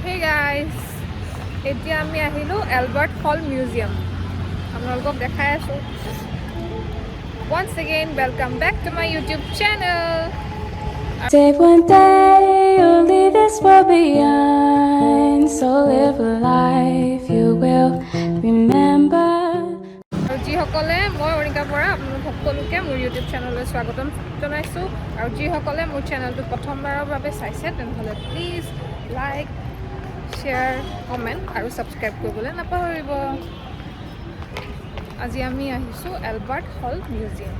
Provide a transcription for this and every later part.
Hey guys, এতিয়া আমি আহিলো এলবাৰ্ট হল মিউজিয়াম আপোনালোকক দেখাই আছো once again welcome back to my YouTube channel Say one day you'll leave this world behind, so live a life you will remember. আৰু যিসকলে মই অনিকা পৰা আপোনালোক সকলোকে মোৰ YouTube চেনেললৈ স্বাগতম জনাইছো আৰু যিসকলে মোৰ চেনেলটো প্ৰথমবাৰৰ বাবে চাইছে তেনেহ'লে প্লিজ লাইক শ্বেয়াৰ কমেণ্ট আৰু ছাবস্ক্ৰাইব কৰিবলৈ নাপাহৰিব আজি আমি আহিছোঁ এলবাৰ্ট হল মিউজিয়াম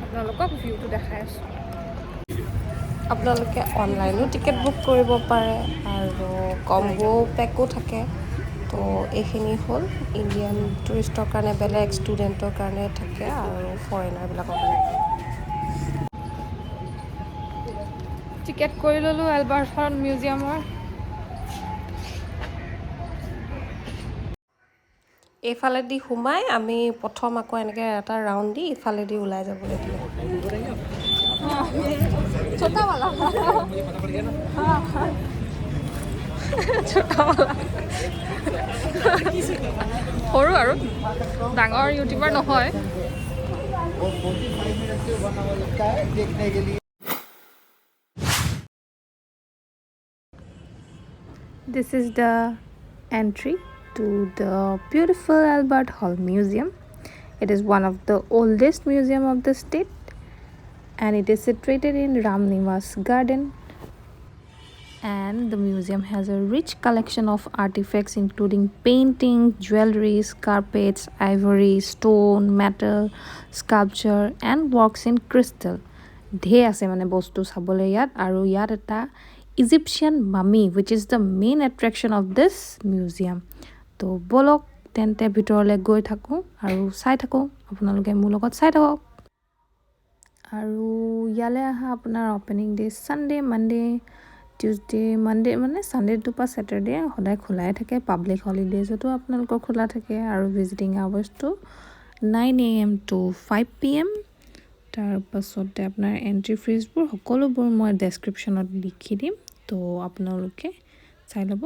আপোনালোকক ভিউটো দেখাই আছোঁ আপোনালোকে অনলাইনো টিকেট বুক কৰিব পাৰে আৰু কম্বো পেকো থাকে তো এইখিনি হ'ল ইণ্ডিয়ান টুৰিষ্টৰ কাৰণে বেলেগ ষ্টুডেণ্টৰ কাৰণে থাকে আৰু ফৰেনাৰবিলাকৰ কাৰণে টিকেট কৰি ল'লোঁ এলবাৰ্ট হল মিউজিয়ামৰ এইফালেদি সোমাই আমি প্ৰথম আকৌ এনেকৈ এটা ৰাউণ্ড দি ইফালেদি ওলাই যাব লাগিব छोटा वाला সৰু আৰু ডাঙৰ ইউটিউবাৰ নহয় This is the entry to the beautiful Albert Hall Museum. It is one of the oldest museum of the state and it is situated in Ram Nivas Garden and the museum has a rich collection of artifacts including paintings, jewelleries, carpets, ivory, stone, metal, sculpture and works in crystal. Dhey ase mane bostu sabole yat aru yat eta Egyptian mummy which is the main attraction of this museum. To bolok tente bitorle goi thaku aru sai thaku apnaloke mur logot sai thakok আৰু ইয়ালে আহা আপোনাৰ opening day Sunday Monday Tuesday Monday মানে সানডেটো পা স্যাটাৰডে সদায় খোলাই থাকে public হলিডেজতো আপোনালোকৰ খোলা থাকে আৰু ভিজিটিং আৱাৰ্ছটো 9 AM to 5 PM তাৰ পাছতে আপোনাৰ এন্ট্ৰি ফিজবোৰ সকলোবোৰ মই ডেসক্ৰিপচনত লিখি দিম তো আপোনালোকে চাই ল'ব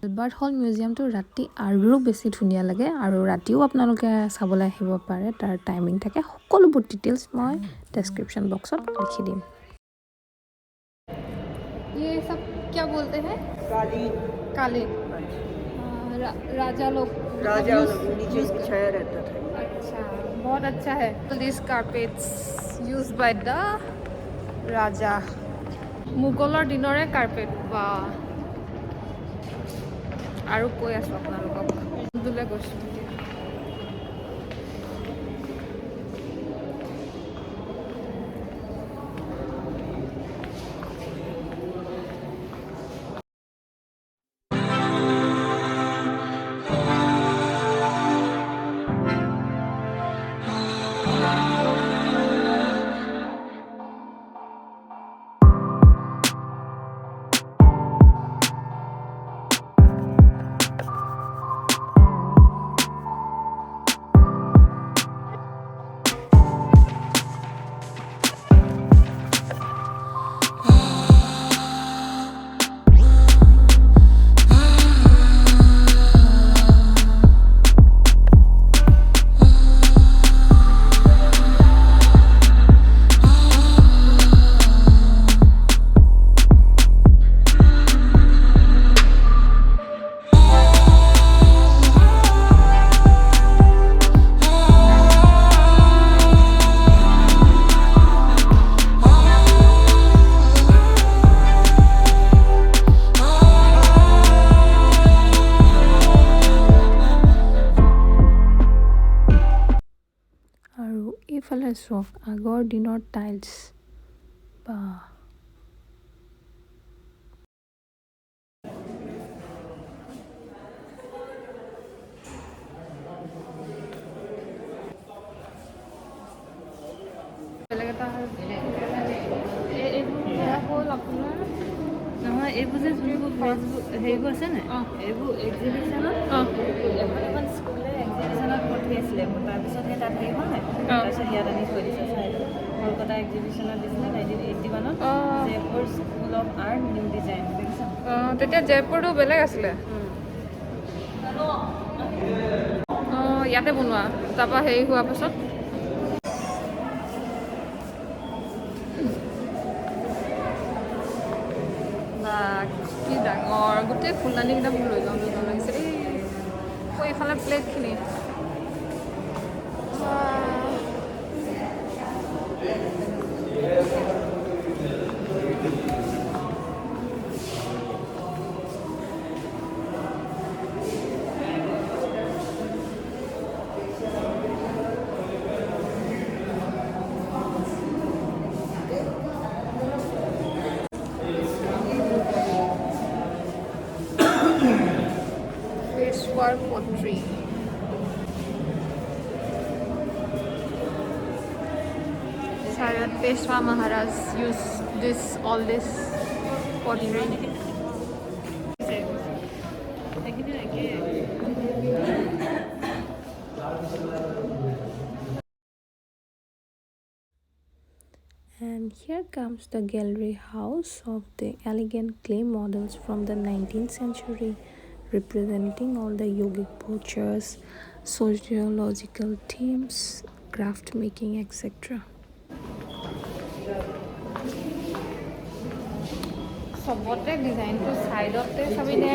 এলবাৰ্ট হল মিউজিয়ামটো ৰাতি আৰু বেছি ধুনীয়া লাগে আৰু ৰাতিও আপোনালোকে চাবলৈ আহিব পাৰে তাৰ টাইমিং থাকে সকলোবোৰ ডিটেইলছ মই ডেসক্ৰিপচন বক্সত লিখি দিম ये सब क्या बोलते हैं कालीन राजा लोग नीचे बिछाया रहता था अच्छा बहुत अच्छा है this carpets used by the raja मुगলৰ দিনৰে কাৰ্পেট বা আৰু কৈ আছো আপোনালোকক দুলে গৈছো এইফালে চক আগৰ দিনৰ টাইলছ বা বেলেগ এটা হ'ল আপোনাৰ নহয় এইবোৰ যে যোনবোৰ হেৰিবোৰ আছে নাই এইবোৰ এক্সিবিশ্যনত এখন স্কুলে এক্সিবিশ্যনত পঠিয়াইছিলে তাৰপিছত সেই তাত হেৰি হ'ল নাই তাৰপিছত ইয়াত আনি থৈ দিছে চাইডত কলকাতা এক্সিবিশ্যনত দিছিলে 1981ত Jaipur school of art new design দেখিছা তেতিয়া জয়পুৰটো বেলেগ আছিলে ইয়াতে বনোৱা তাৰপৰা হেৰি হোৱাৰ পাছত বা কি ডাঙৰ গোটেই ফুলদানিকেইটা মোক লৈ যাওঁ লাগিছে দেই এইফালে প্লেটখিনি pottery. Peshwa Maharaj used all this pottery. And here comes the gallery house of the elegant clay models from the 19th century, representing all the yogic postures, sociological themes, craft making, etc. সবতে ডিজাইনটো সাইডতে চাবিনে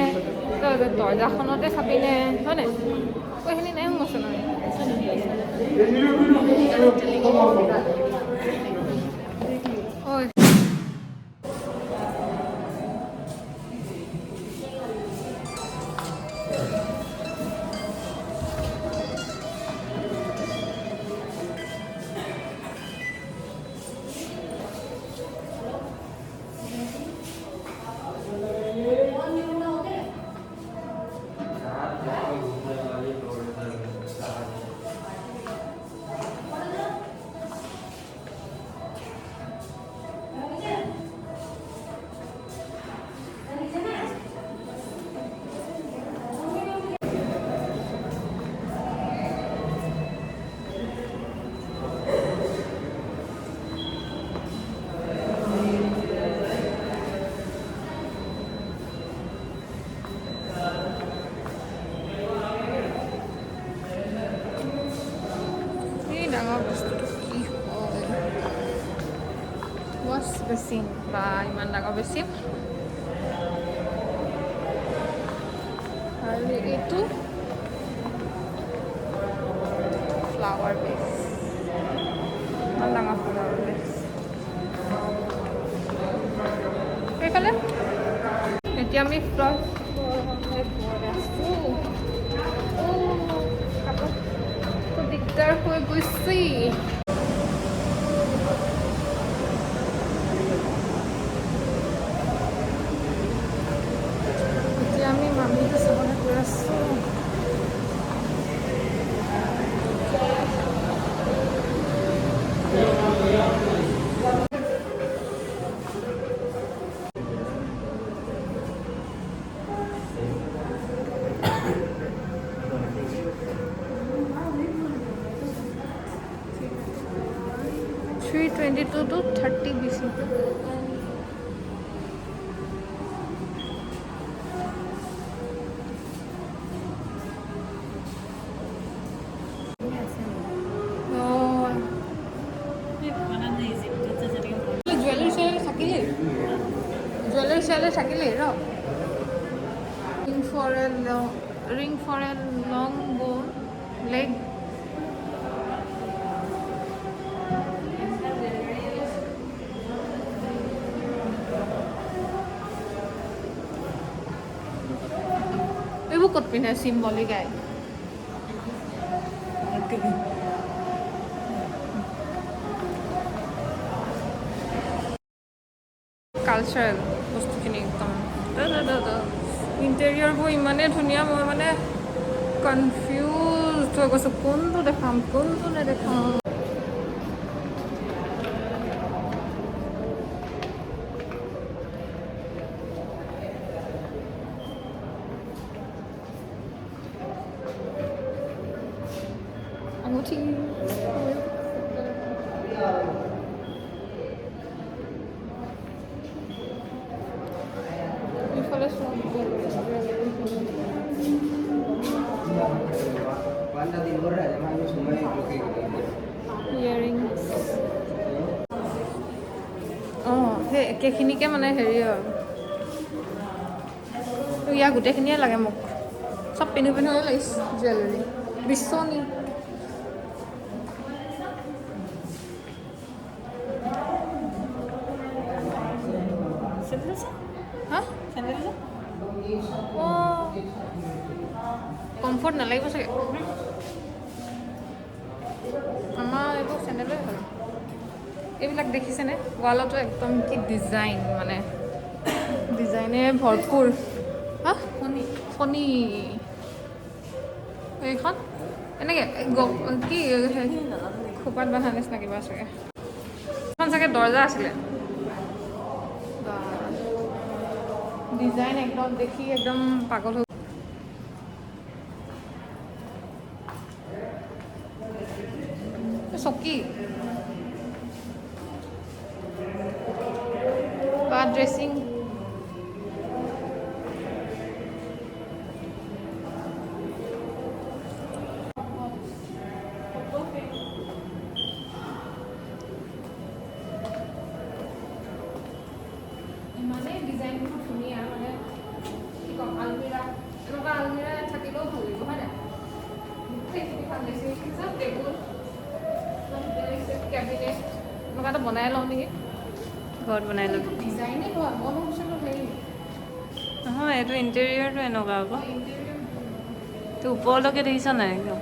দৰ্জাখনতে চাবিনে হয়নে এইখিনি নাই মচন ঐ 吧，你们那个微信。Lalu itu flower vase. Mana nggak flower vase? Kayak kalian? Nanti kami flower. Apa? Kok diktar kue gusi? $322 to 30 BC. Jewellery sakile ro. Ring for a long bone leg. Kut pindah simbolik guys. Cultural বস্তুখিনি একদম ইণ্টেৰিয়ৰবোৰ ইমানেই ধুনীয়া মই মানে confuse হৈ গৈছোঁ কোনটো দেখাম কোনটো নেদেখাম এইফালে চোৱা ইয়াৰিংছ অঁ সেই একেখিনিকে মানে হেৰি আৰু ইয়াৰ গোটেইখিনিয়ে লাগে মোক চব পিন্ধি পিন্ধিয়ে লাগিছে জুৱেলাৰী বিশ্বনী হা অঁ কমফৰ্ট নালাগিব চাগে আমাৰ এইবোৰ চেণ্ডেলে ভাল এইবিলাক দেখিছেনে ৱালতো একদম কি ডিজাইন মানে ডিজাইনেৰে ভৰপূৰ হা ফণি এইখন এনেকৈ কি খোপাত বান্ধা নিচিনা কিবা চাগে এখন চাগে দৰ্জা আছিলে ডিজাইন একদম দেখি একদম পাগল হৈ চকী বা ড্ৰেছিং ইমানেই ডিজাইনবোৰ ধুনীয়া মানে কি ক'ম আলমিৰা এনেকুৱা আলমিৰা থাকিলেও ভাল লাগিব হয় নাই গোটেইখিনি ভাল লাগিছে চব টেবুল কেবিনেট এনেকুৱা এটা বনাই লওঁ নেকি ঘৰত বনাই ল'বি ডিজাইনেই লোৱা মই ভাবিছিলোঁ হেৰি নহয় এইটো ইণ্টেৰিয়ৰটো এনেকুৱা আকৌ ইণ্টেৰিয়ৰ তো ওপৰলৈকে দেখিছ নাই একদম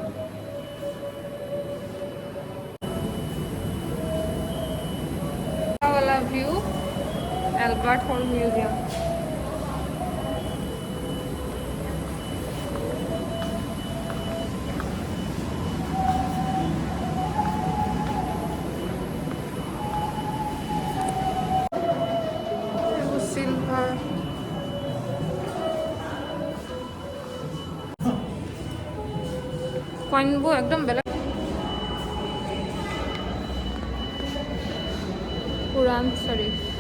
वाला view Albert Hall museum silver कॉइनबो एकदम बेलेग कुरान शरीफ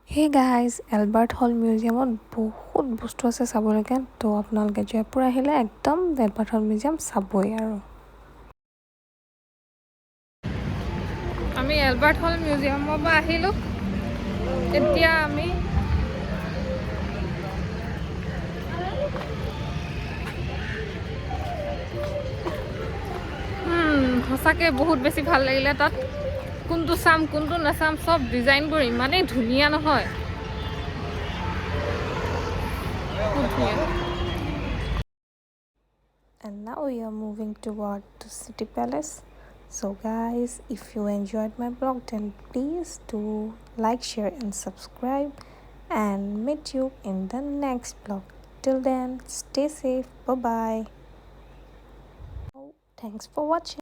হে গাইজ এলবাৰ্ট হল মিউজিয়ামত বহুত বস্তু আছে চাবলগীয়া তো আপোনালোকে জয়পুৰ আহিলে একদম এলবাৰ্ট হল মিউজিয়াম চাবই আৰু আমি এলবাৰ্ট হল মিউজিয়ামৰ পৰা আহিলোঁ এতিয়া আমি সঁচাকৈ বহুত বেছি ভাল লাগিলে তাত কোনটো চাম কোনটো নাচাম সব ডিজাইনবোৰ ইমানেই ধুনীয়া নহয় খুব ধুনীয়া And now we are moving toward the city palace. So guys, if you enjoyed my vlog, then please do like, share and subscribe and meet you in the next vlog. Till then, stay safe. Bye bye. Thanks for watching.